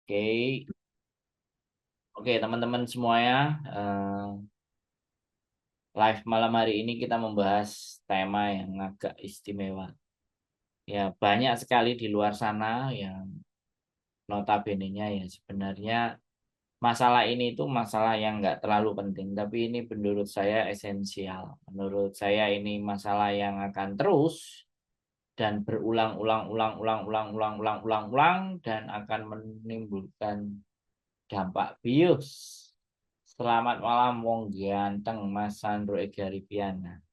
Oke, oke teman-teman semuanya, eh, live malam hari ini kita membahas tema yang agak istimewa. Ya, banyak sekali di luar sana yang notabene-nya ya sebenarnya masalah ini itu masalah yang nggak terlalu penting, tapi ini menurut saya esensial. Menurut saya ini masalah yang akan terus dan berulang-ulang dan akan menimbulkan dampak bius. Selamat malam wong ganteng Mas Sandro Ega Ripiana.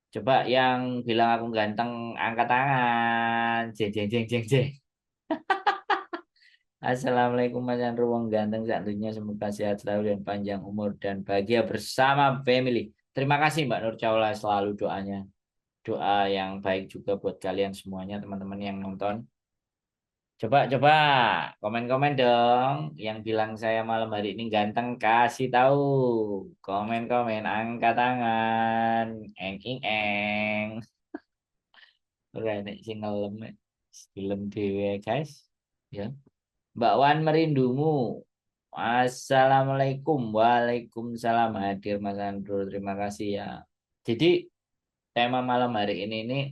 Coba yang bilang aku ganteng angkat tangan. Jeng jeng jeng jeng jeng. Assalamualaikum Mas Sandro wong ganteng satunya semoga sehat selalu dan panjang umur dan bahagia bersama family. Terima kasih Mbak Nur Caula selalu doanya. Doa yang baik juga buat kalian semuanya teman-teman yang nonton. Coba komen-komen dong yang bilang saya malam hari ini ganteng kasih tahu. Komen-komen angkat tangan. Eng ing eng. Ora nek sing ngelem film dhewe guys. Ya. Mbak Wan merindumu. Assalamualaikum. Waalaikumsalam hadir Mas Andro. Terima kasih ya. Jadi tema malam hari ini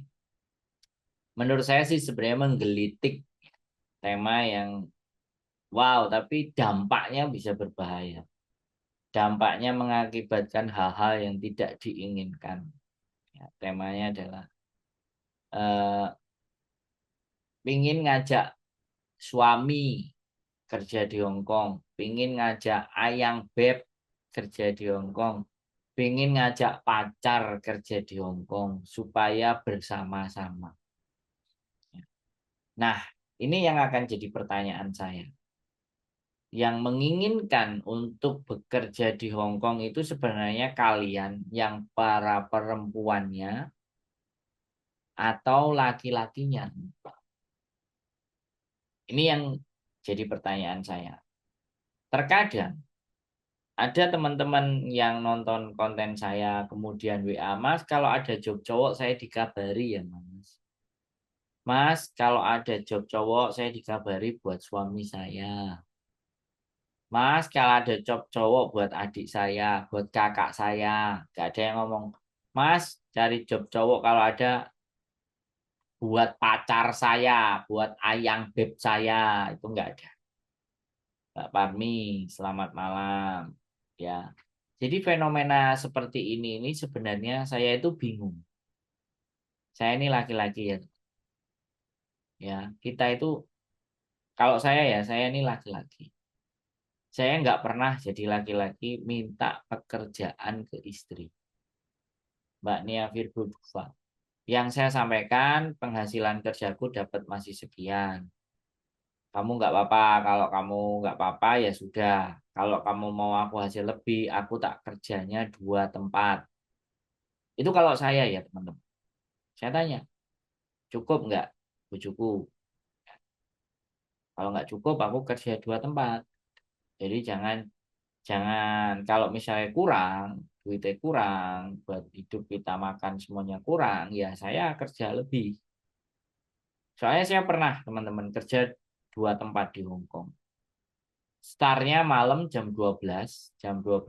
menurut saya sih sebenarnya menggelitik tema yang wow, tapi dampaknya bisa berbahaya. Dampaknya mengakibatkan hal-hal yang tidak diinginkan. Ya, temanya adalah eh, pingin ngajak suami kerja di Hong Kong, pingin ngajak ayang beb kerja di Hong Kong, pingin ngajak pacar kerja di Hong Kong supaya bersama-sama. Nah, ini yang akan jadi pertanyaan saya. Yang menginginkan untuk bekerja di Hong Kong itu sebenarnya kalian yang para perempuannya atau laki-lakinya? Ini yang jadi pertanyaan saya. Terkadang ada teman-teman yang nonton konten saya kemudian WA, Mas, kalau ada job cowok saya dikabari ya, Mas. Mas, kalau ada job cowok saya dikabari buat suami saya. Mas, kalau ada job cowok buat adik saya, buat kakak saya. Gak ada yang ngomong, Mas, cari job cowok kalau ada buat pacar saya, buat ayang beb saya. Itu nggak ada. Mbak Parmi, selamat malam. Ya, jadi fenomena seperti ini sebenarnya saya itu bingung. Saya ini laki-laki ya, ya kita itu kalau saya ya saya ini laki-laki. Saya nggak pernah jadi laki-laki minta pekerjaan ke istri. Mbak Nia Virgo Dufa. Yang saya sampaikan penghasilan kerjaku dapat masih sekian. Kamu nggak apa-apa. Kalau kamu nggak apa-apa ya sudah. Kalau kamu mau aku hasil lebih, aku tak kerjanya 2 tempat. Itu kalau saya ya teman-teman. Saya tanya, cukup nggak bujuku? Kalau nggak cukup, aku kerja 2 tempat. Jadi jangan jangan kalau misalnya kurang, duitnya kurang, buat hidup kita makan semuanya kurang, ya saya kerja lebih. Soalnya saya pernah teman-teman kerja 2 tempat di Hong Kong. Startnya malam jam 12, jam 12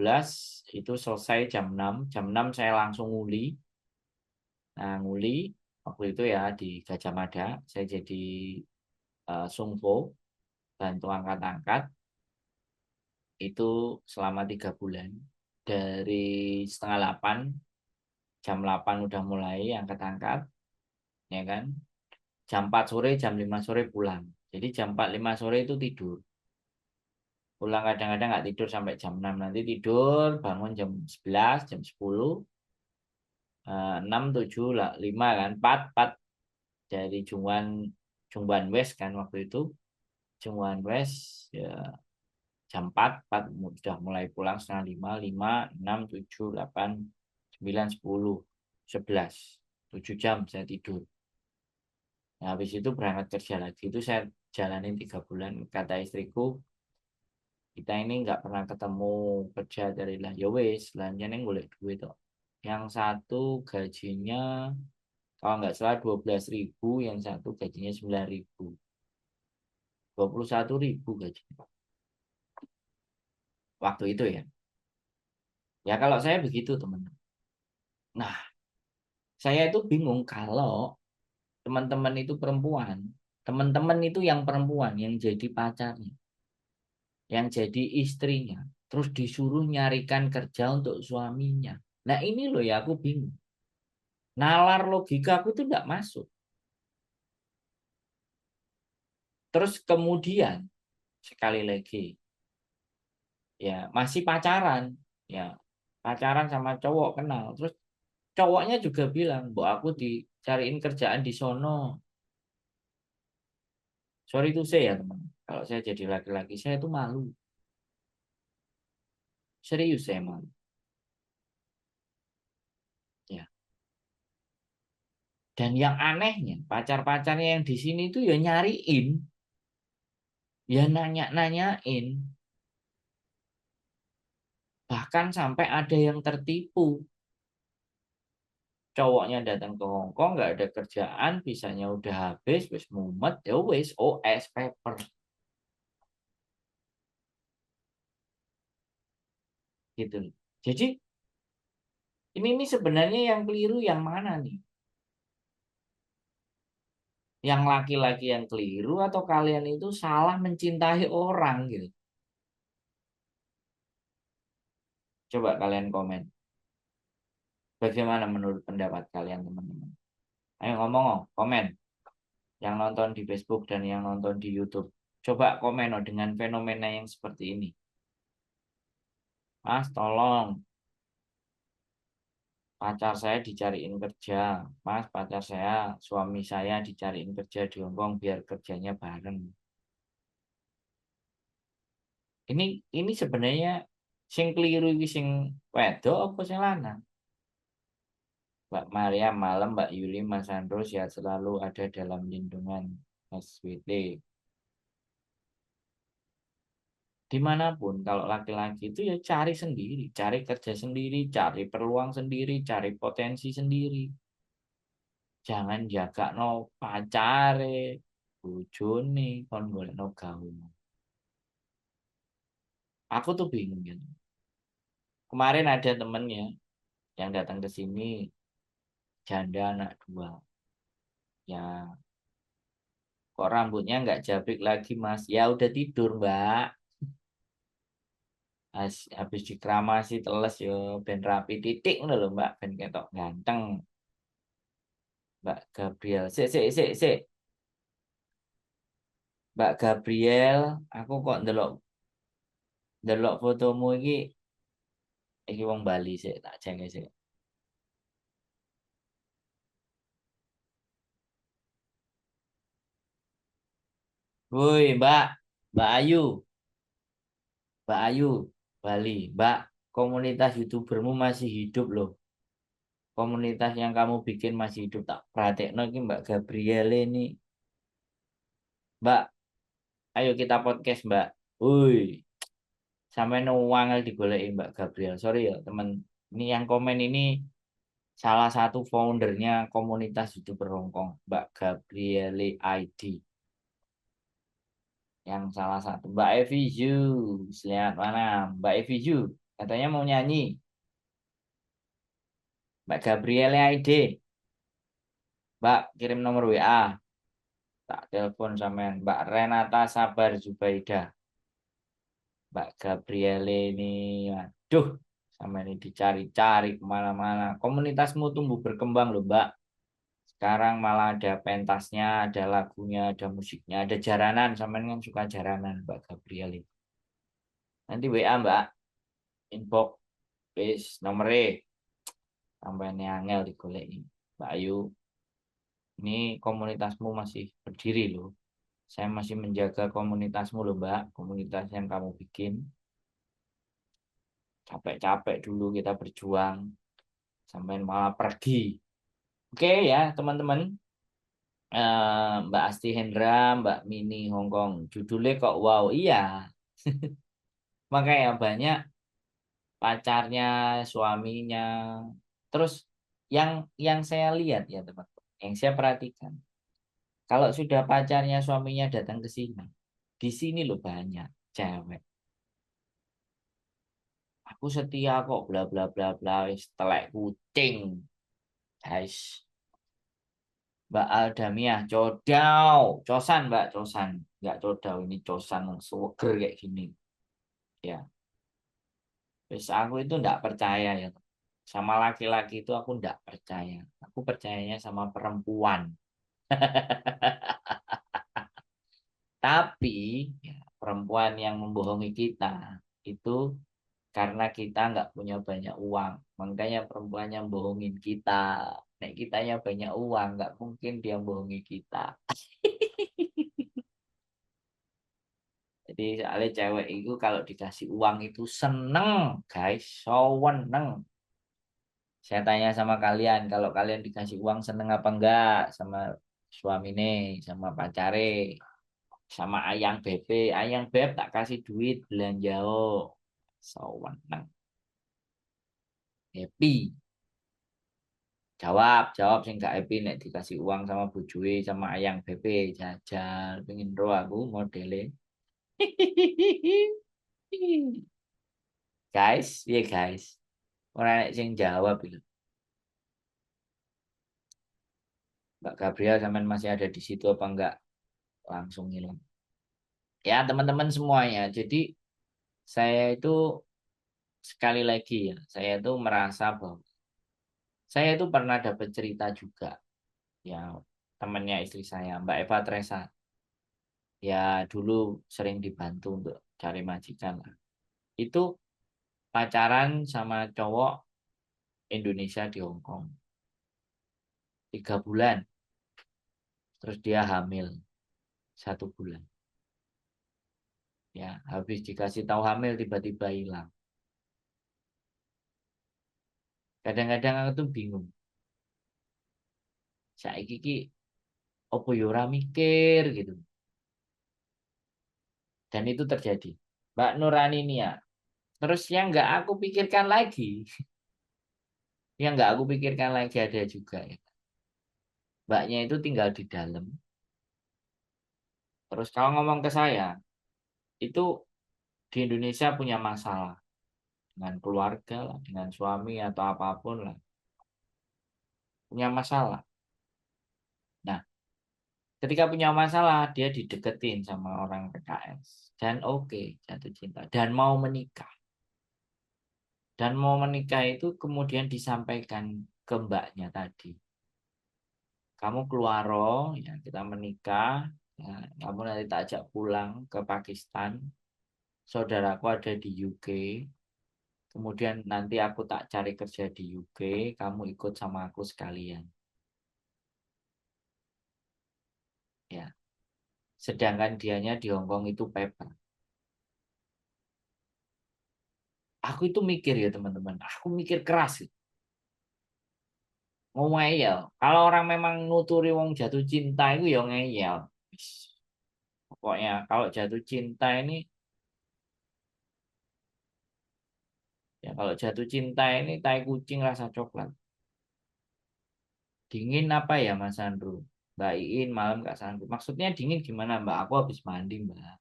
itu selesai jam 6 saya langsung nguli. Nah, nguli waktu itu ya di Gajah Mada, saya jadi sungpo, bantu angkat-angkat, itu selama 3 bulan. Dari setengah 8, jam 8 udah mulai angkat-angkat, ya kan? Jam 4 sore, jam 5 sore pulang. Jadi jam 4, 5 sore itu tidur. Pulang kadang-kadang nggak tidur sampai jam 6. Nanti tidur, bangun jam 11, jam 10, 6, 7, 5 kan, 4 dari Jungwan West kan waktu itu. Jungwan West ya jam 4 udah mulai pulang setengah 5, 5, 6, 7, 8, 9, 10, 11. 7 jam saya tidur. Nah, habis itu berangkat kerja lagi. Itu saya jalanin 3 bulan. Kata istriku, kita ini nggak pernah ketemu kerja dari lah. Ya wes, lanjutnya boleh duit toh. Yang satu gajinya kalau nggak salah 12.000, yang satu gajinya 9.000. 21.000 gajinya. waktu itu ya. Ya kalau saya begitu teman. Nah, saya itu bingung kalau teman-teman itu perempuan, teman-teman itu yang perempuan yang jadi pacarnya, yang jadi istrinya, terus disuruh nyarikan kerja untuk suaminya. Nah ini loh ya aku bingung. Nalar logika aku tuh nggak masuk. Terus kemudian sekali lagi ya masih pacaran, ya pacaran sama cowok kenal. Terus cowoknya juga bilang, "Bu aku dicariin kerjaan di sono." Sorry itu saya ya teman. Kalau saya jadi laki-laki saya itu malu. Serius saya malu. Ya. Dan yang anehnya, pacar-pacarnya yang di sini tuh ya nyariin, ya nanya-nanyain, bahkan sampai ada yang tertipu. Cowoknya datang ke Hong Kong, nggak ada kerjaan, visanya udah habis, wis mumet, ya wis OS paper gitu. Jadi ini sebenarnya yang keliru yang mana nih? Yang laki-laki yang keliru atau kalian itu salah mencintai orang gitu? Coba kalian komen. Bagaimana menurut pendapat kalian teman-teman? Ayo ngomong, oh, komen. Yang nonton di Facebook dan yang nonton di YouTube. Coba komen oh, dengan fenomena yang seperti ini. Mas, tolong pacar saya dicariin kerja. Mas, pacar saya, suami saya dicariin kerja di Hongkong biar kerjanya bareng. Ini sebenarnya sing keliru iki sing wedok apa sing lanang? Mbak Maria malam, Mbak Yuli, Mas Andro sehat selalu ada dalam lindungan SWT. Dimanapun kalau laki-laki itu ya cari sendiri, cari kerja sendiri, cari peluang sendiri, cari potensi sendiri. Jangan jaga no pacare, bojone, kon golek no gawe. Aku tuh bingung gitu. Kemarin ada temennya yang datang ke sini, janda anak dua. Ya, kok rambutnya nggak jabrik lagi mas? Ya udah tidur mbak. Habis dikramasi teles yo ben rapi titik ngono lho mbak ben ketok ganteng. Mbak Gabriel. Sik. Mbak Gabriel, aku kok ndelok fotomu iki wong Bali sik tak cengke sik. Woi, Mbak Ayu, Mbak Ayu, Bali, Mbak, komunitas YouTubermu masih hidup loh. Komunitas yang kamu bikin masih hidup tak praktekno iki Mbak Gabriel ini. Mbak, ayo kita podcast, Mbak. Woi, sampai nuwangel digoleki Mbak Gabriel. Sorry ya, teman. Ini yang komen ini salah satu foundernya komunitas YouTuber Hongkong, Mbak Gabriele ID. Yang salah satu Mbak Evi Zhu, selamat malam Mbak Evi Zhu, katanya mau nyanyi. Mbak Gabriele ID, Mbak kirim nomor WA, tak telepon sampean. Mbak Renata Sabar Zubaida, Mbak Gabriele ini, aduh, sama ini dicari-cari kemana-mana. Komunitasmu tumbuh berkembang loh Mbak. Sekarang malah ada pentasnya, ada lagunya, ada musiknya, ada jaranan. Sampean kan suka jaranan Mbak Gabriele. Nanti WA Mbak, inbox, wis nomornya. Sampai ini angel digoleki. Mbak Ayu, ini komunitasmu masih berdiri loh. Saya masih menjaga komunitasmu loh Mbak. Komunitas yang kamu bikin. Capek-capek dulu kita berjuang. Sampai malah pergi. Oke ya teman-teman. Mbak Asti Hendra, Mbak Mini Hongkong. Judulnya kok wow. Iya. Makanya banyak pacarnya, suaminya. Terus yang saya lihat ya teman, yang saya perhatikan, kalau sudah pacarnya, suaminya datang ke sini, di sini loh banyak cewek. Aku setia kok bla bla bla bla wis telek kucing. Guys, Mbak Aldamiah codau, cosan Mbak, cosan. Enggak codau ini cosan seger kayak gini. Ya, wis aku itu enggak percaya ya. Sama laki-laki itu aku enggak percaya. Aku percayanya sama perempuan. Tapi ya, perempuan yang membohongi kita itu karena kita nggak punya banyak uang. Makanya perempuan yang bohongin kita. Nek kitanya banyak uang, nggak mungkin dia bohongi kita. Jadi soalnya cewek itu kalau dikasih uang itu seneng, guys. Seneng. Saya tanya sama kalian, kalau kalian dikasih uang seneng apa enggak sama suami nih, sama pacare, sama ayang bebe. Ayang beb tak kasih duit belanja. Oh, seneng. Happy. Jawab sing gak happy nek dikasih uang sama bujue sama ayang bebe jajal pengen ro aku modele. Guys, ya guys. Orang nek sing jawab itu. Mbak Gabriel sampean masih ada di situ apa enggak? Langsung hilang. Ya, teman-teman semuanya. Jadi saya itu sekali lagi ya, saya itu merasa bahwa saya itu pernah dapat cerita juga ya temannya istri saya, Mbak Eva Tresa. Ya dulu sering dibantu untuk cari majikan lah. Itu pacaran sama cowok Indonesia di Hong Kong 3 bulan, terus dia hamil 1 bulan. Ya, habis dikasih tahu hamil tiba-tiba hilang. Kadang-kadang aku tuh bingung. Saiki ki opo yo ora mikir gitu. Dan itu terjadi. Mbak Nurani nih ya. Terus yang nggak aku pikirkan lagi, yang nggak aku pikirkan lagi ada juga ya. Mbaknya itu tinggal di dalam. Terus kalau ngomong ke saya, itu di Indonesia punya masalah dengan keluarga lah, dengan suami atau apapun lah, punya masalah. Nah, ketika punya masalah, dia dideketin sama orang PKS dan oke, jatuh cinta dan mau menikah. Dan mau menikah itu kemudian disampaikan ke mbaknya tadi. Kamu keluar roh, ya kita menikah, ya, kamu nanti tak ajak pulang ke Pakistan. Saudaraku ada di UK. Kemudian nanti aku tak cari kerja di UK, kamu ikut sama aku sekalian. Ya, sedangkan dianya di Hong Kong itu paper. Aku itu mikir ya teman-teman, aku mikir keras gitu. Mau ngeyel. Kalau orang memang nuturi wong jatuh cinta itu ya ngeyel. Wis. Pokoknya kalau jatuh cinta ini, ya kalau jatuh cinta ini tai kucing rasa coklat. Dingin apa ya Mas Andrew? Mbak Iin malam gak sanggup. Maksudnya dingin gimana Mbak? Aku habis mandi Mbak.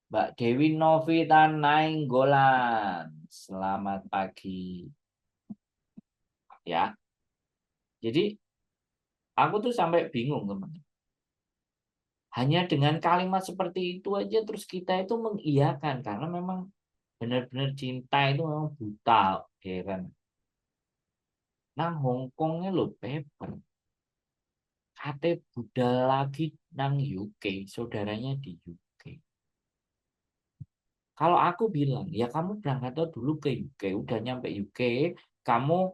Mbak Dewi Novita Nainggolan. Selamat pagi. Ya, jadi aku tuh sampai bingung teman. Hanya dengan kalimat seperti itu aja terus kita itu mengiyakan karena memang benar-benar cinta itu memang buta, ya kan? Nang Hongkongnya lo paper. Kate budal lagi nang UK, saudaranya di UK. Kalau aku bilang, ya kamu berangkat dulu ke UK, udah nyampe UK, kamu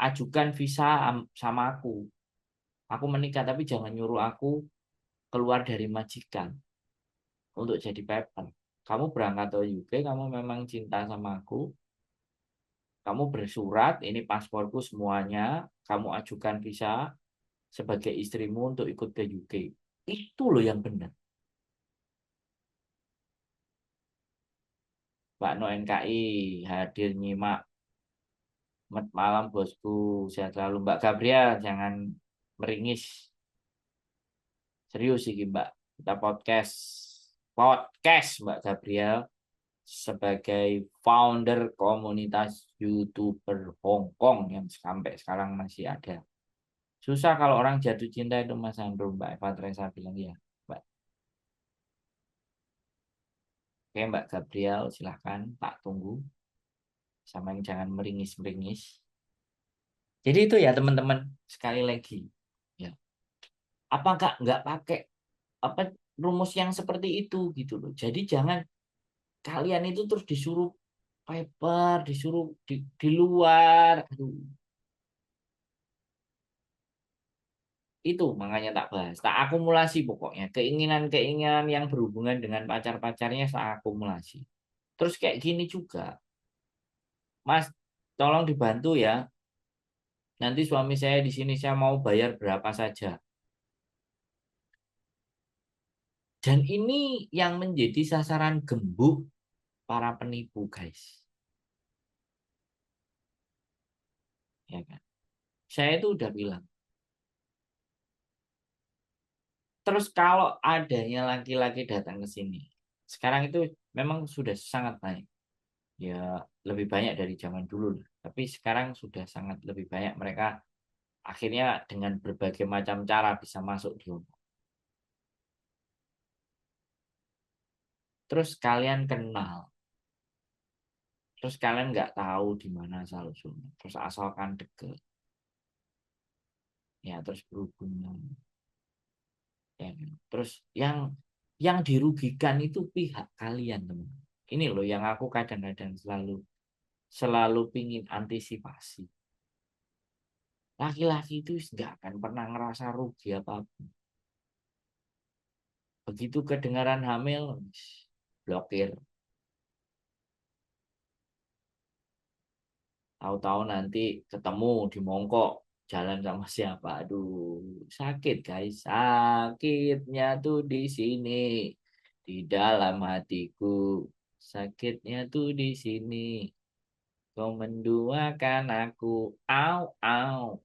ajukan visa sama aku. Aku menikah, tapi jangan nyuruh aku keluar dari majikan untuk jadi paper. Kamu berangkat ke UK, kamu memang cinta sama aku, kamu bersurat, ini pasporku semuanya, kamu ajukan visa sebagai istrimu untuk ikut ke UK. Itu loh yang benar. Pak No NKI hadir nyimak malam bosku. Sehat selalu Mbak Gabriel, jangan meringis. Serius sih Mbak. Kita podcast. Podcast Mbak Gabriel. sebagai founder komunitas YouTuber Hong Kong yang sampai sekarang masih ada. Susah kalau orang jatuh cinta itu Mas Andro, Mbak Eva Teresa bilang ya, Mbak. Oke, Mbak Gabriel, silahkan tak tunggu. Sama yang jangan meringis-meringis. Jadi itu ya teman-teman, sekali lagi. Ya, apakah nggak pakai apa rumus yang seperti itu gitu loh. Jadi jangan kalian itu terus disuruh paper, disuruh di luar. Aduh, itu makanya tak bahas. Tak akumulasi pokoknya. Keinginan-keinginan yang berhubungan dengan pacar-pacarnya tak akumulasi. Terus kayak gini juga. Mas, tolong dibantu ya. Nanti suami saya di sini saya mau bayar berapa saja. Dan ini yang menjadi sasaran gembuk para penipu, guys. Ya kan? Saya itu udah bilang. Terus kalau adanya laki-laki datang ke sini, sekarang itu memang sudah sangat banyak. Ya, lebih banyak dari zaman dulu lah. Tapi sekarang sudah sangat lebih banyak mereka akhirnya dengan berbagai macam cara bisa masuk di rumah. Terus kalian kenal, terus kalian nggak tahu di mana asal usulnya, terus asalkan deket, ya terus berhubungan, ya kan? Terus yang dirugikan itu pihak kalian teman. Ini loh yang aku kadang-kadang selalu selalu pingin antisipasi. Laki-laki itu nggak akan pernah ngerasa rugi apapun. Begitu kedengaran hamil, blokir. Tahu-tahu nanti ketemu di Mongkok, jalan sama siapa. Aduh, sakit guys. Sakitnya tuh di sini, di dalam hatiku. Sakitnya tuh di sini. Kau menduakan aku. Au, au.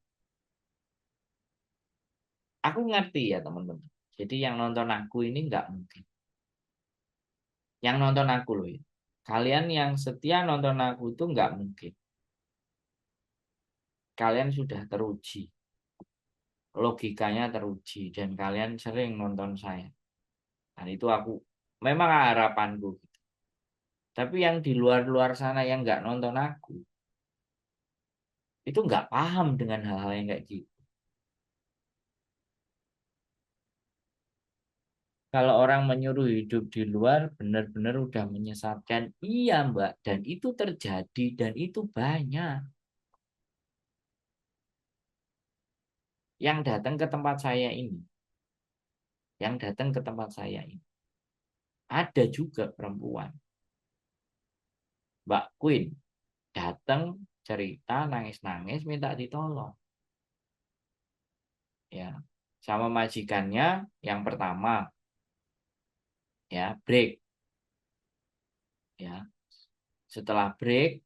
Aku ngerti ya teman-teman. Jadi yang nonton aku ini nggak mungkin. Yang nonton aku loh ya. Kalian yang setia nonton aku itu nggak mungkin. Kalian sudah teruji. Logikanya teruji. Dan kalian sering nonton saya. Dan itu aku memang harapanku. Tapi yang di luar-luar sana yang nggak nonton aku. Itu nggak paham dengan hal-hal yang kayak gitu. Kalau orang menyuruh hidup di luar benar-benar udah menyesatkan. Iya Mbak. Dan itu terjadi. Dan itu banyak. Yang datang ke tempat saya ini. Yang datang ke tempat saya ini. Ada juga perempuan. Mbak Queen. Datang cerita nangis-nangis minta ditolong. Ya. Sama majikannya yang pertama. Ya. Break. Ya. Setelah break.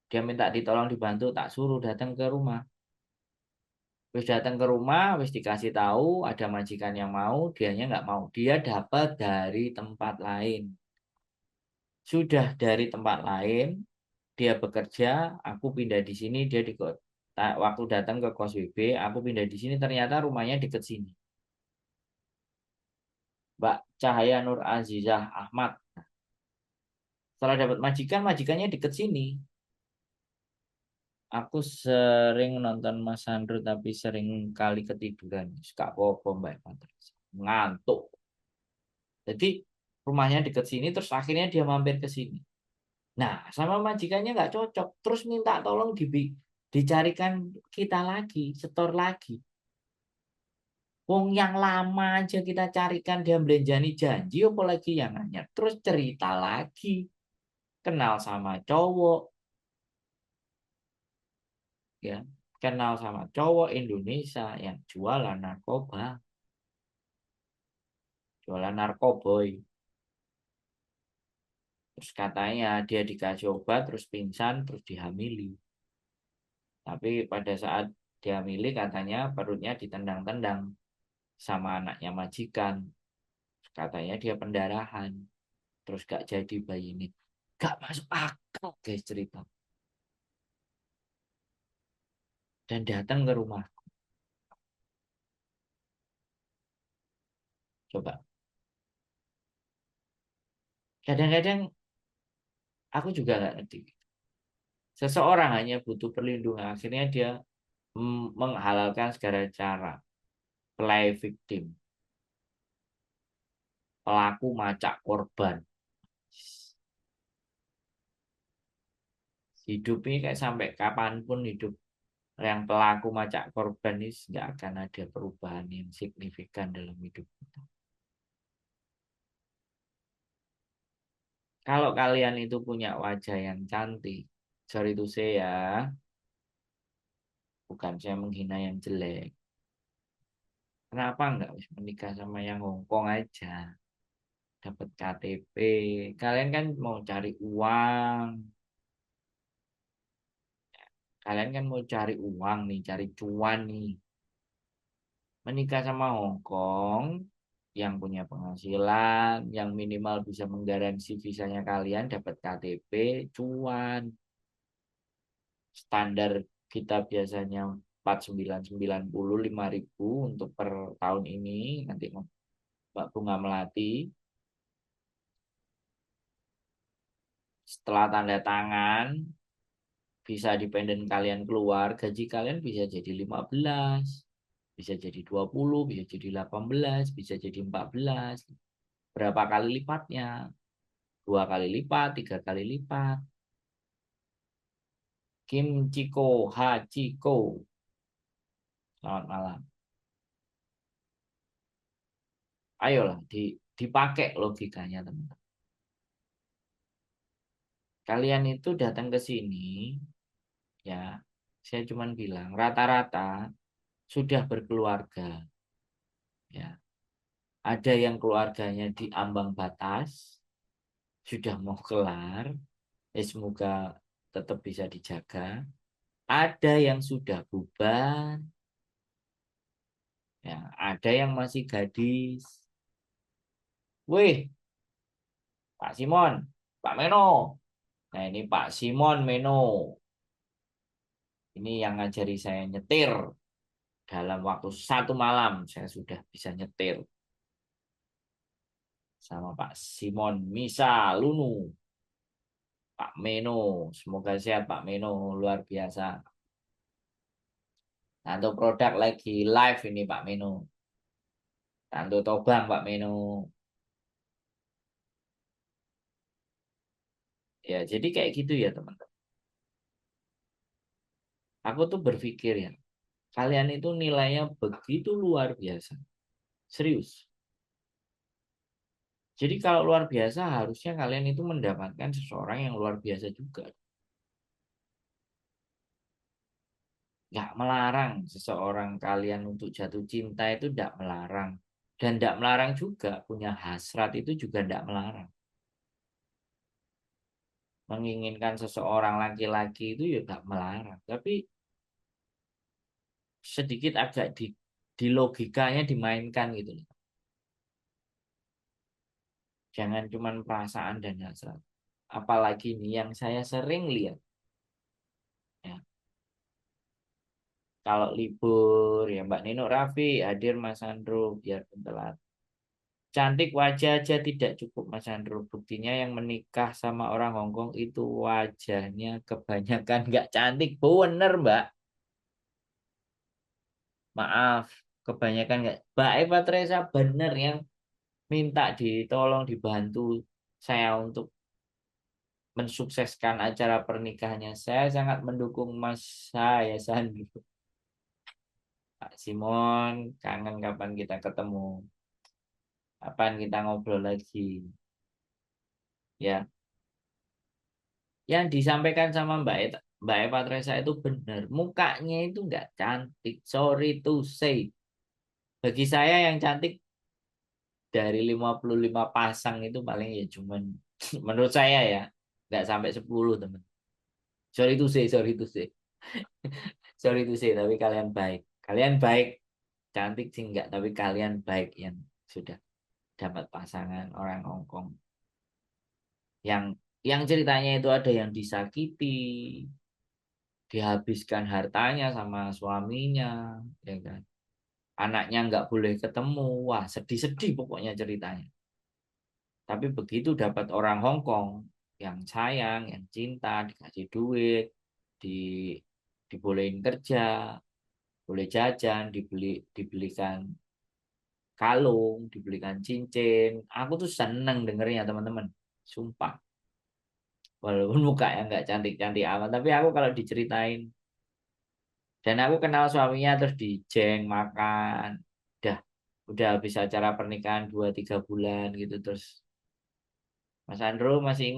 Dia minta ditolong dibantu. Tak suruh datang ke rumah. Wis datang ke rumah, wis dikasih tahu ada majikan yang mau, dianya nggak mau. Dia dapat dari tempat lain. Sudah dari tempat lain, dia bekerja, aku pindah di sini, dia di waktu datang ke kos WB, aku pindah di sini, ternyata rumahnya deket sini. Mbak Cahaya Nur Azizah Ahmad. Setelah dapat majikan, majikannya deket sini. Aku sering nonton Mas Sandro tapi sering kali ketiduran. Suka apa Mbak Patricia. Ngantuk. Jadi rumahnya deket sini terus akhirnya dia mampir ke sini. Nah, sama majikannya nggak cocok. Terus minta tolong dicarikan kita lagi, setor lagi. Wong yang lama aja kita carikan dia belanjani janji, apalagi yang hanya terus cerita lagi. Kenal sama cowok, ya. Kenal sama cowok Indonesia yang jualan narkoba, jualan narkoboy. Terus katanya dia dikasih obat, terus pingsan, terus dihamili. Tapi pada saat dihamili katanya perutnya ditendang-tendang sama anaknya majikan. Katanya dia pendarahan. Terus gak jadi bayi ini. Gak masuk akal guys cerita. Dan datang ke rumah. Coba. Kadang-kadang aku juga nggak ngerti. Seseorang hanya butuh perlindungan. Akhirnya dia menghalalkan segala cara. Play victim. Pelaku macak korban. Hidup ini kayak sampai kapanpun hidup yang pelaku macak korban ini nggak akan ada perubahan yang signifikan dalam hidup kita. Kalau kalian itu punya wajah yang cantik, sorry to say ya, bukan saya menghina yang jelek. Kenapa nggak menikah sama yang Hongkong aja? Dapat KTP. Kalian kan mau cari uang. Kalian kan mau cari uang nih, cari cuan nih. Menikah sama Hongkong yang punya penghasilan, yang minimal bisa menggaransi visanya kalian dapat KTP, cuan. Standar kita biasanya 49.905.000 untuk per tahun ini. Nanti Mbak Bunga Melati. Setelah tanda tangan, bisa dependen kalian keluar, gaji kalian bisa jadi 15, bisa jadi 20, bisa jadi 18, bisa jadi 14. Berapa kali lipatnya? 2 kali lipat, 3 kali lipat. Kim Chiko, Hachiko. Selamat malam. Ayolah, dipakai logikanya, teman-teman. Kalian itu datang ke sini, ya, saya cuma bilang, rata-rata sudah berkeluarga. Ya, ada yang keluarganya di ambang batas, sudah mau kelar, semoga tetap bisa dijaga. Ada yang sudah bubar, ya, ada yang masih gadis. Wih, Pak Simon, Pak Meno. Nah, ini Pak Simon Meno. Ini yang ngajari saya nyetir. Dalam waktu 1 malam, saya sudah bisa nyetir. Sama Pak Simon Misa Lunu. Pak Meno. Semoga sehat Pak Meno. Luar biasa. Tanto produk lagi live ini Pak Meno. Tanto Tobang Pak Meno. Ya, jadi kayak gitu ya teman-teman. Aku tuh berpikir ya, kalian itu nilainya begitu luar biasa. Serius. Jadi kalau luar biasa harusnya kalian itu mendapatkan seseorang yang luar biasa juga. Nggak melarang seseorang kalian untuk jatuh cinta itu nggak melarang. Dan nggak melarang juga punya hasrat itu juga nggak melarang. Menginginkan seseorang laki-laki itu ya nggak melarang. Tapi sedikit agak di logikanya dimainkan gitu loh. Jangan cuma perasaan dan hasrat. Apalagi ini yang saya sering lihat. Ya, kalau libur ya Mbak Nino Raffi hadir Mas Andro biar telat. Cantik wajah aja tidak cukup Mas Andro. Buktinya yang menikah sama orang Hongkong itu wajahnya kebanyakan nggak cantik. Bener Mbak. Maaf. Kebanyakan nggak. Mbak Eva Teresa bener yang minta ditolong dibantu saya untuk mensukseskan acara pernikahannya. Saya sangat mendukung Mas saya Sandi. Pak Simon, kangen kapan kita ketemu? Kapan kita ngobrol lagi? Ya, yang disampaikan sama Mbak Eva Teresa itu benar. Mukanya itu nggak cantik. Sorry to say. Bagi saya yang cantik dari 55 pasang itu paling ya cuman menurut saya ya nggak sampai 10 teman. Sorry to say, sorry to say. Sorry to say, tapi kalian baik. Kalian baik, cantik sih enggak, tapi kalian baik yang sudah dapat pasangan orang Hongkong. Yang Yang ceritanya itu ada yang disakiti, dihabiskan hartanya sama suaminya, ya kan? Anaknya nggak boleh ketemu, wah sedih-sedih pokoknya ceritanya. Tapi begitu dapat orang Hong Kong yang sayang, yang cinta, dikasih duit, di dibolehin kerja, boleh jajan, dibelikan kalung, dibelikan cincin. Aku tuh seneng dengernya teman-teman, sumpah. Walaupun mukanya nggak cantik-cantik amat, tapi aku kalau diceritain dan aku kenal suaminya terus dijeng makan, udah udah habis acara pernikahan 2-3 bulan gitu terus Mas Andro masih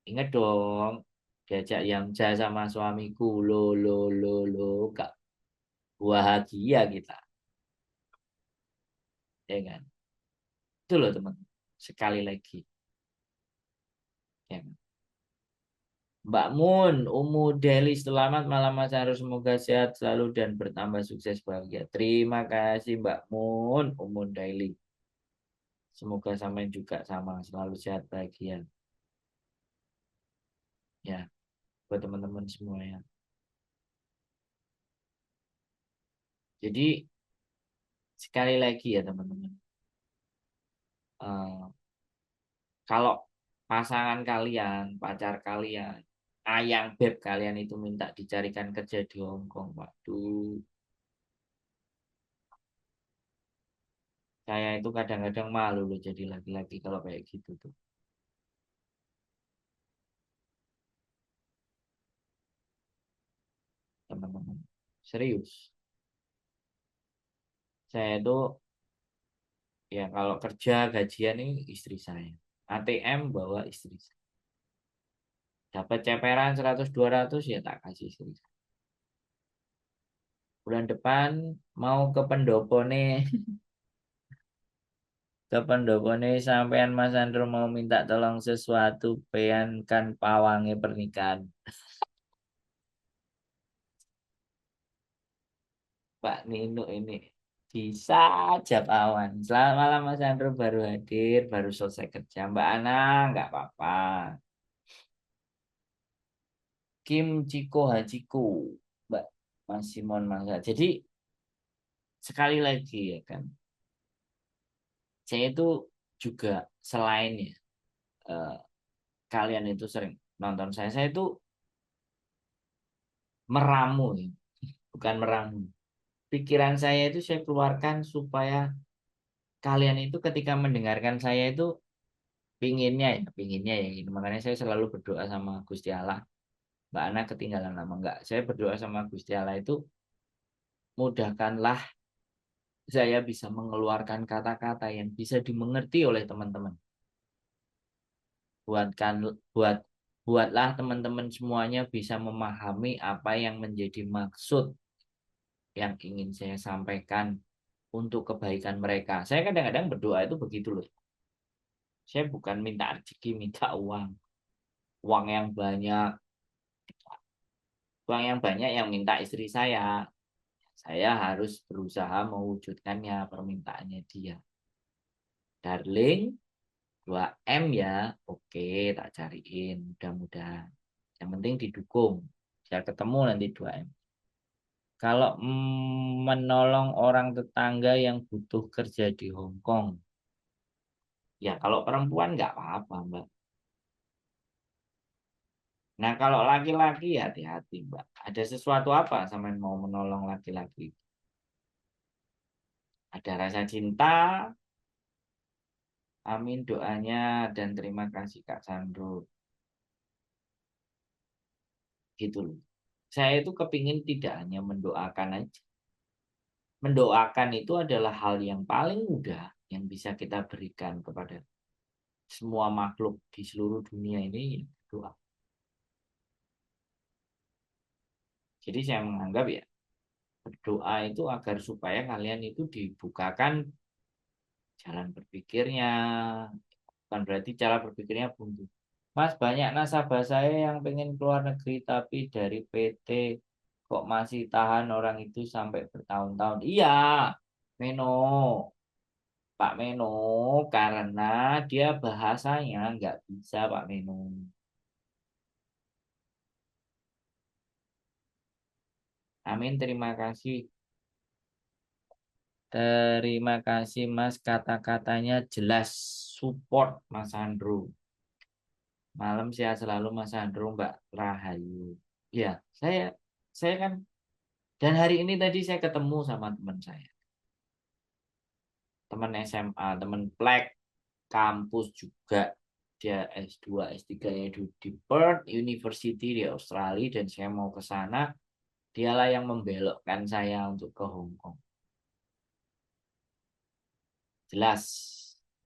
inget dong diajak Yamja sama suamiku lo gak bahagia kita ya kan itu loh teman sekali lagi ya kan? Mbak Mun, Umu Deli, selamat malam Mas Andro, semoga sehat selalu dan bertambah sukses bahagia. Terima kasih Mbak Mun, Umu Deli. Semoga sampai juga sama selalu sehat bahagia ya buat teman-teman semuanya. Jadi sekali lagi ya teman-teman, eh, kalau pasangan kalian, pacar kalian, ayang beb kalian itu minta dicarikan kerja di Hong Kong, waduh, saya itu kadang-kadang malu loh jadi laki-laki kalau kayak gitu tuh, teman-teman. Serius, saya itu ya kalau kerja gajian ini istri saya, ATM bawa istri saya. Dapat ceperan 100-200 ya tak kasih istri saya. Bulan depan mau ke pendopo nih, ke pendopo nih sampean Mas Andro mau minta tolong sesuatu pean kan pawangi pernikahan. Pak Nino ini bisa aja pawan. Selamat malam Mas Andro baru hadir, baru selesai kerja. Mbak Ana nggak apa-apa. Kim Ciko Hachiko, Mbak Mas Simon Mangga. Jadi sekali lagi ya kan, saya itu juga selain ya eh, kalian itu sering nonton saya itu meramu ya, bukan meramu. Pikiran saya itu saya keluarkan supaya kalian itu ketika mendengarkan saya itu pinginnya ya gitu. Makanya saya selalu berdoa sama Gusti Allah. Mbak Ana ketinggalan lama enggak? Saya berdoa sama Gusti Allah itu mudahkanlah saya bisa mengeluarkan kata-kata yang bisa dimengerti oleh teman-teman. Buatkan buat buatlah teman-teman semuanya bisa memahami apa yang menjadi maksud yang ingin saya sampaikan untuk kebaikan mereka. Saya kadang-kadang berdoa itu begitu loh. Saya bukan minta rezeki, minta uang. Uang yang banyak, uang yang banyak yang minta istri saya. Saya harus berusaha mewujudkannya permintaannya dia. Darling, 2M ya. Oke, tak cariin. Mudah-mudahan. Yang penting didukung. Saya ketemu nanti 2M. Kalau menolong orang tetangga yang butuh kerja di Hong Kong, ya kalau perempuan nggak apa-apa, Mbak. Nah, kalau laki-laki ya hati-hati, Mbak. Ada sesuatu apa sama yang mau menolong laki-laki? Ada rasa cinta, amin doanya, dan terima kasih Kak Sandro. Gitu loh. Saya itu kepingin tidak hanya mendoakan aja. Mendoakan itu adalah hal yang paling mudah yang bisa kita berikan kepada semua makhluk di seluruh dunia ini doa. Jadi saya menganggap ya berdoa itu agar supaya kalian itu dibukakan jalan berpikirnya, bukan berarti cara berpikirnya buntu. Mas, banyak nasabah saya yang pengen keluar negeri tapi dari PT kok masih tahan orang itu sampai bertahun-tahun. Iya, Meno. Pak Meno karena dia bahasanya nggak bisa Pak Meno. Amin, terima kasih. Terima kasih Mas, kata-katanya jelas, support Mas Andrew. Malam sehat selalu Mas Andrew, Mbak Rahayu. Ya, saya kan dan hari ini tadi saya ketemu sama teman saya, teman SMA, teman Plek, kampus juga. Dia S2, S3-nya di Perth University di Australia dan saya mau ke sana, dialah yang membelokkan saya untuk ke Hong Kong. Jelas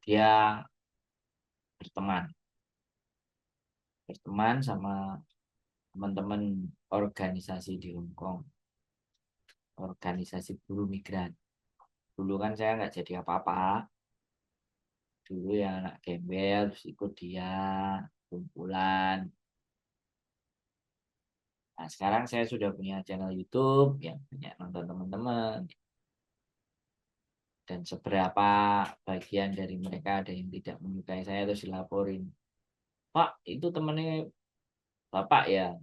dia berteman, berteman sama teman-teman organisasi di Hong Kong, organisasi buruh migran. Dulu kan saya nggak jadi apa-apa, dulu ya anak gembel, terus ikut dia, kumpulan. Nah, sekarang saya sudah punya channel YouTube yang banyak nonton teman-teman. Dan seberapa bagian dari mereka ada yang tidak menyukai saya terus dilaporin. Pak, itu temennya Bapak ya.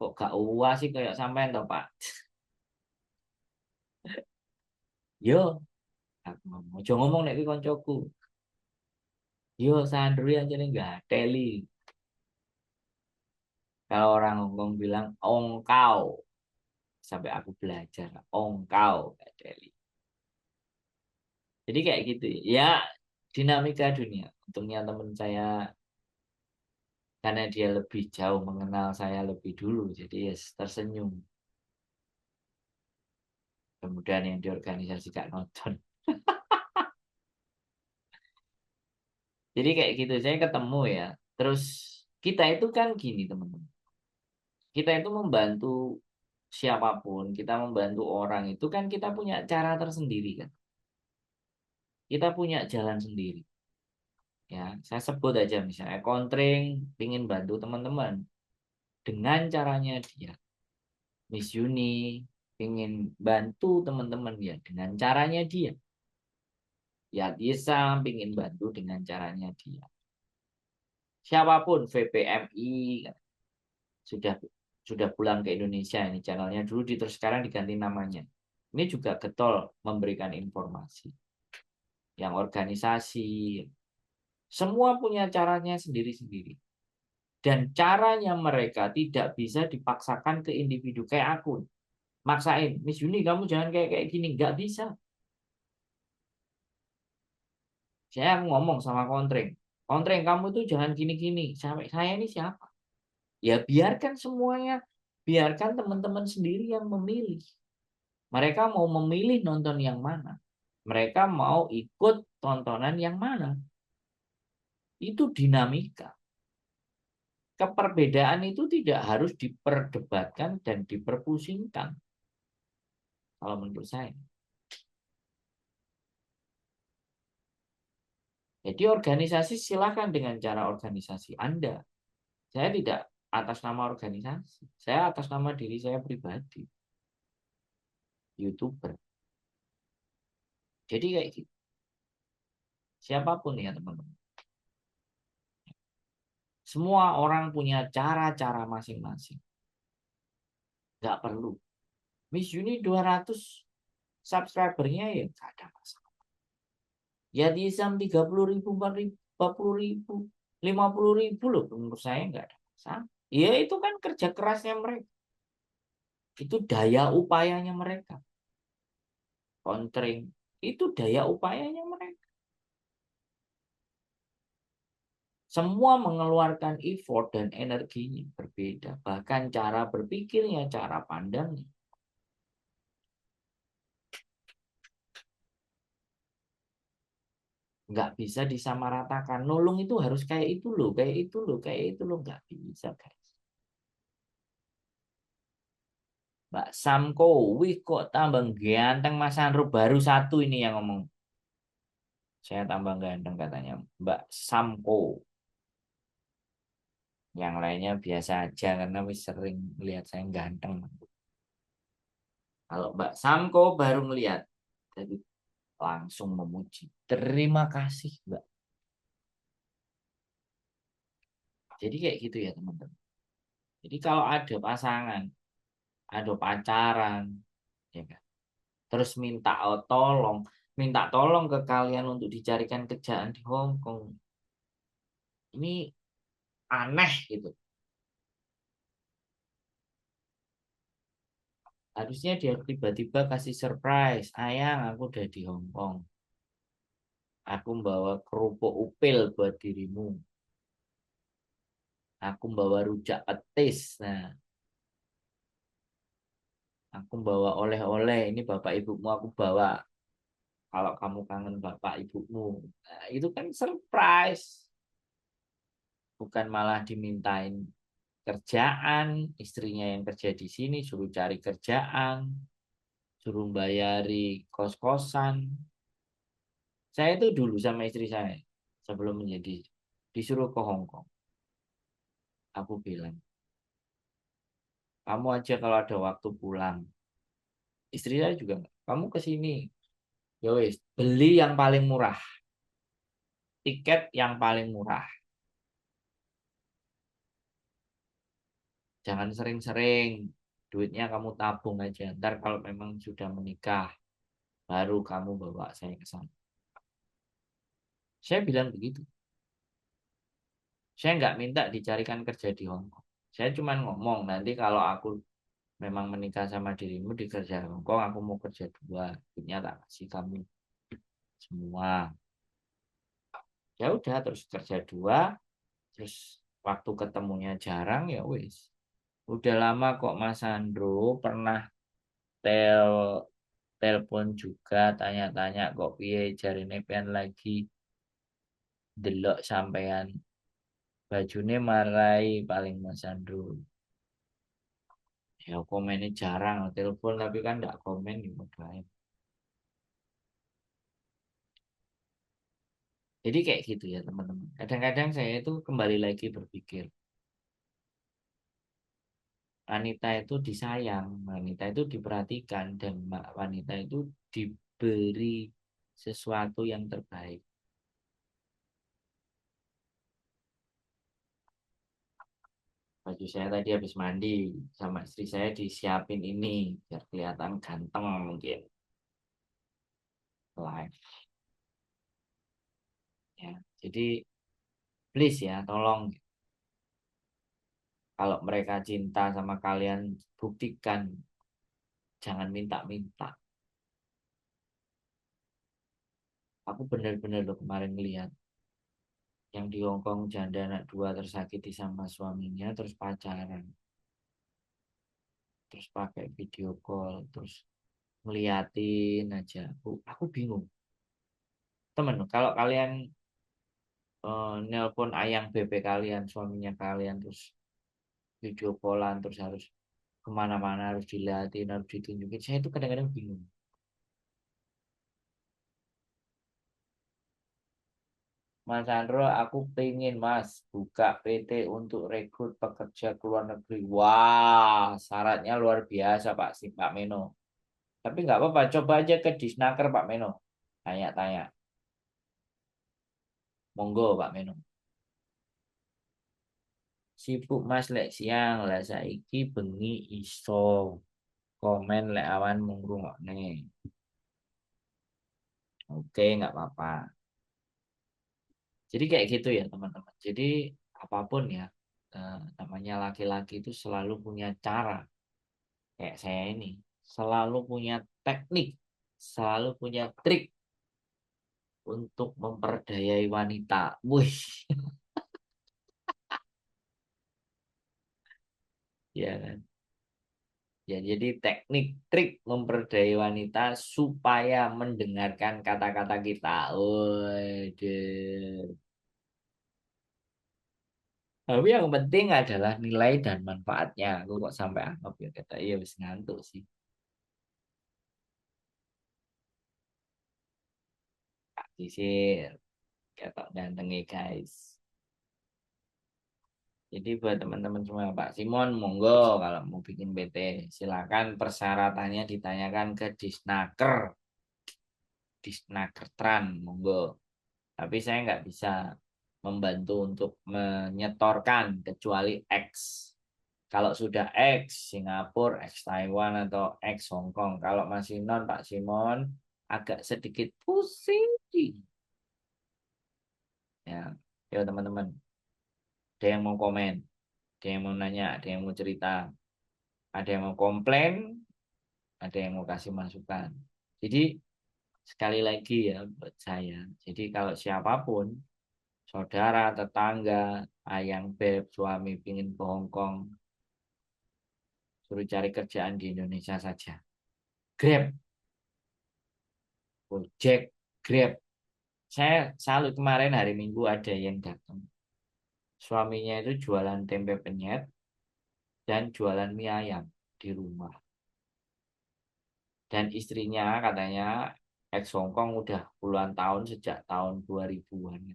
Kok gak uas sih kayak sampean toh, Pak? Yo, aku ngomong, "Ojo ngomong nek iki koncoku. Yo, Sandri aja nih nggak teli. Kalau orang Hongkong bilang ongkau, sampai aku belajar ongkau nggak teli. Jadi kayak gitu ya, dinamika dunia. Untungnya teman saya karena dia lebih jauh mengenal saya lebih dulu, jadi ya tersenyum. Kemudian yang di organisasi gak nonton. Jadi kayak gitu, saya ketemu ya. Terus kita itu kan gini teman-teman. Kita itu membantu siapapun, kita membantu orang itu kan kita punya cara tersendiri kan. Kita punya jalan sendiri. Ya, saya sebut aja misalnya Kontreng ingin bantu teman-teman dengan caranya dia. Miss Yuni ingin bantu teman-teman ya dengan caranya dia. Ya, dia ingin bantu dengan caranya dia. Siapapun VPMI kan, sudah sudah pulang ke Indonesia ini channelnya dulu terus sekarang diganti namanya. Ini juga getol memberikan informasi. Yang organisasi semua punya caranya sendiri-sendiri. Dan caranya mereka tidak bisa dipaksakan ke individu kayak aku. Maksain, Miss Yuni kamu jangan kayak kayak gini, nggak bisa. Saya ngomong sama Kontreng, Kontreng kamu tuh jangan gini-gini. Sampai saya ini siapa? Ya biarkan semuanya, biarkan teman-teman sendiri yang memilih. Mereka mau memilih nonton yang mana. Mereka mau ikut tontonan yang mana. Itu dinamika. Keperbedaan itu tidak harus diperdebatkan dan diperpusingkan. Kalau menurut saya. Jadi organisasi silakan dengan cara organisasi Anda. Saya tidak atas nama organisasi. Saya atas nama diri saya pribadi. YouTuber. Jadi kayak gitu. Siapapun ya teman-teman. Semua orang punya cara-cara masing-masing. Nggak perlu. Miss Uni 200 subscribernya ya nggak ada masalah. Ya di Islam 30.000, 40.000, 40.000, 50.000 loh. Menurut saya nggak ada masalah. Ya itu kan kerja kerasnya mereka. Itu daya upayanya mereka. Contering. Itu daya upayanya mereka. Semua mengeluarkan effort dan energinya berbeda. Bahkan cara berpikirnya, cara pandangnya. Nggak bisa disamaratakan. Nulung itu harus kayak itu loh, kayak itu loh, kayak itu loh. Nggak bisa, guys. Mbak Samko, wih kok tambah ganteng Mas Andro baru satu ini yang ngomong. Saya tambah ganteng katanya Mbak Samko. Yang lainnya biasa aja karena wis sering lihat saya ganteng. Kalau Mbak Samko baru melihat. Jadi langsung memuji. Terima kasih, Mbak. Jadi kayak gitu ya, teman-teman. Jadi kalau ada pasangan, ada pacaran, ya kan? Terus minta tolong ke kalian untuk dicarikan kerjaan di Hong Kong. Ini aneh gitu. Harusnya dia tiba-tiba kasih surprise. Ayang, aku udah di Hong Kong. Aku bawa kerupuk upil buat dirimu. Aku bawa rujak petis. Nah, aku bawa oleh-oleh. Ini bapak ibumu aku bawa. Kalau kamu kangen bapak ibumu. Nah, itu kan surprise. Bukan malah dimintain kerjaan. Istrinya yang kerja di sini suruh cari kerjaan. Suruh bayari kos-kosan. Saya itu dulu sama istri saya. Sebelum menjadi disuruh ke Hong Kong. Aku bilang, kamu aja kalau ada waktu pulang. Istri saya juga, kamu ke sini. Ya wis, beli yang paling murah. Tiket yang paling murah. Jangan sering-sering. Duitnya kamu tabung aja. Ntar kalau memang sudah menikah, baru kamu bawa saya ke sana. Saya bilang begitu. Saya nggak minta dicarikan kerja di Hong Kong. Saya cuma ngomong, nanti kalau aku memang menikah sama dirimu di kerja Hong Kong, aku mau kerja dua. Duitnya tak kasih kamu semua. Ya udah, terus kerja dua, terus waktu ketemunya jarang ya wis. Udah lama kok Mas Sandro pernah tel telepon juga tanya-tanya kok piye jarine pian lagi delok sampean bajune marai paling Mas Sandro. Ya komennya jarang telepon tapi kan enggak komen gitu kan. Jadi kayak gitu ya teman-teman. Kadang-kadang saya itu kembali lagi berpikir wanita itu disayang, wanita itu diperhatikan dan wanita itu diberi sesuatu yang terbaik. Baju saya tadi habis mandi sama istri saya disiapin ini biar kelihatan ganteng mungkin live ya. Jadi please ya tolong kalau mereka cinta sama kalian buktikan, jangan minta-minta. Aku bener-bener loh kemarin lihat yang di Hong Kong janda anak dua tersakiti sama suaminya terus pacaran terus pakai video call terus ngeliatin aja. Aku bingung temen kalau kalian nelpon ayang bebe kalian suaminya kalian terus video callan terus harus kemana-mana harus dilihatin harus ditunjukin saya itu kadang-kadang bingung. Mas Sandro aku pengen mas buka PT untuk rekrut pekerja ke luar negeri. Wah syaratnya luar biasa Pak si Pak Meno, tapi nggak apa-apa coba aja ke Disnaker Pak Meno tanya-tanya monggo Pak Meno. Sibuk mas lek siang lah saiki bengi iso komen lek awan mung ngrungokne. Oke nggak apa-apa. Jadi kayak gitu ya teman-teman. Jadi apapun ya namanya laki-laki itu selalu punya cara. Kayak saya ini selalu punya teknik, selalu punya trik untuk memperdayai wanita. Wih, ya kan? Ya, jadi teknik trik memperdayai wanita supaya mendengarkan kata-kata kita. Waduh. Tapi yang penting adalah nilai dan manfaatnya. Aku kok sampai anggap ya kata iya wis ngantuk sih. Tak sisir, kata gantengnya guys. Jadi buat teman-teman semua Pak Simon monggo kalau mau bikin PT silakan persyaratannya ditanyakan ke Disnaker. Disnakertran, monggo. Tapi saya nggak bisa membantu untuk menyetorkan kecuali X. Kalau sudah X Singapura, X Taiwan atau X Hong Kong. Kalau masih non Pak Simon agak sedikit pusing. Ya, ya teman-teman. Ada yang mau komen, ada yang mau nanya, ada yang mau cerita, ada yang mau komplain, ada yang mau kasih masukan. Jadi sekali lagi ya buat saya. Jadi kalau siapapun, saudara, tetangga, ayang, beb, suami pingin ke Hong Kong, suruh cari kerjaan di Indonesia saja. Grab, Gojek, Grab. Saya salut kemarin hari Minggu ada yang datang. Suaminya itu jualan tempe penyet dan jualan mie ayam di rumah. Dan istrinya katanya ex Hongkong udah puluhan tahun sejak tahun 2000-an.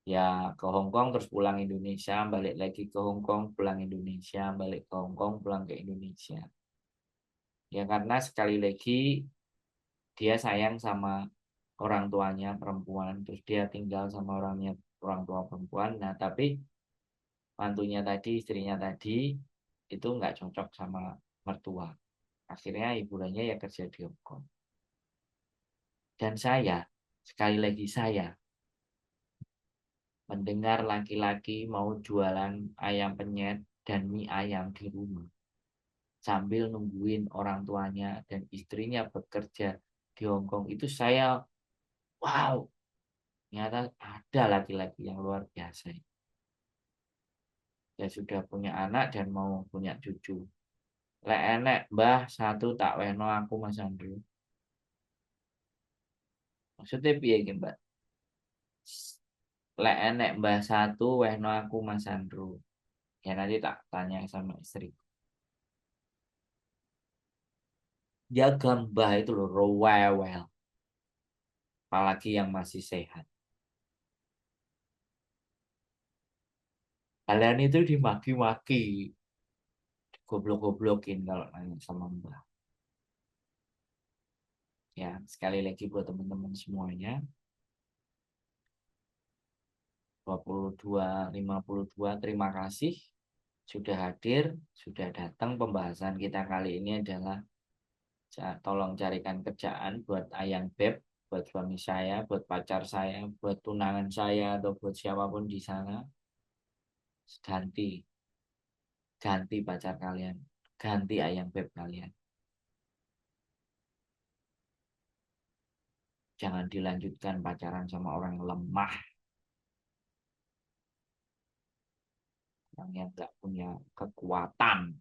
Ya ke Hongkong terus pulang Indonesia, balik lagi ke Hongkong, pulang Indonesia, balik ke Hongkong, pulang ke Indonesia. Ya karena sekali lagi dia sayang sama orang tuanya perempuan, terus dia tinggal sama orang tua perempuan. Nah tapi mantunya tadi, istrinya tadi itu nggak cocok sama mertua. Akhirnya hiburannya ya kerja di Hongkong. Dan saya, sekali lagi saya, mendengar laki-laki mau jualan ayam penyet dan mie ayam di rumah. Sambil nungguin orang tuanya dan istrinya bekerja di Hongkong. Itu saya, wow, ternyata ada laki-laki yang luar biasa. Ya sudah punya anak dan mau punya cucu. Lek enek mbah satu tak weno aku Mas Andrew. Maksudnya piye iki, Mbak? Lek enek mbah satu weno aku Mas Andrew. Ya nanti tak tanya sama istri. Jaga mbah itu loh, rowel. Apalagi yang masih sehat. Kalian itu dimaki-maki, goblok-goblokin kalau nanya sama mbah. Ya, sekali lagi buat teman-teman semuanya. 22.52, terima kasih sudah hadir, sudah datang. Pembahasan kita kali ini adalah tolong carikan kerjaan buat Ayang Beb, buat suami saya, buat pacar saya, buat tunangan saya, atau buat siapapun di sana. Ganti, ganti pacar kalian, ganti Ayang Beb kalian. Jangan dilanjutkan pacaran sama orang lemah, yang nggak punya kekuatan,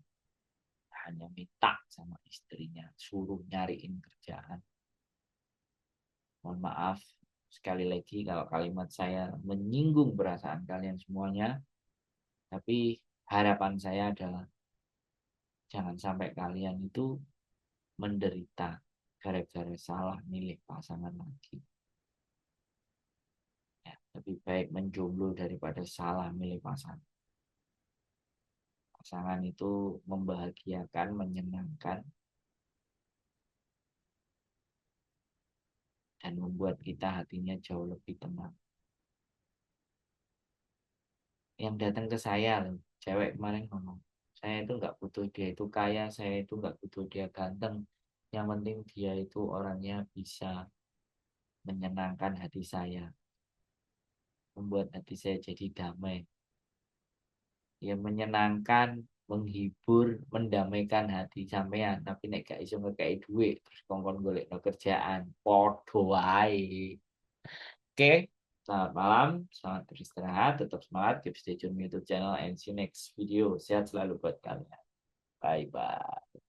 hanya minta sama istrinya, suruh nyariin kerjaan. Mohon maaf sekali lagi kalau kalimat saya menyinggung perasaan kalian semuanya, tapi harapan saya adalah jangan sampai kalian itu menderita gara-gara salah milih pasangan lagi. Ya, lebih baik menjomblo daripada salah milih pasangan. Pasangan itu membahagiakan, menyenangkan, dan membuat kita hatinya jauh lebih tenang. Yang datang ke saya loh, cewek kemarin ngomong, saya itu nggak butuh dia itu kaya, saya itu nggak butuh dia ganteng, yang penting dia itu orangnya bisa menyenangkan hati saya, membuat hati saya jadi damai. Ya menyenangkan, menghibur, mendamaikan hati sampean, tapi nek gak iso ngekei duit terus kongkon golek no kerjaan podo wae. Oke, selamat malam, selamat beristirahat, tetap semangat, keep stay tune YouTube channel and see you next video. Sehat selalu buat kalian. Bye bye.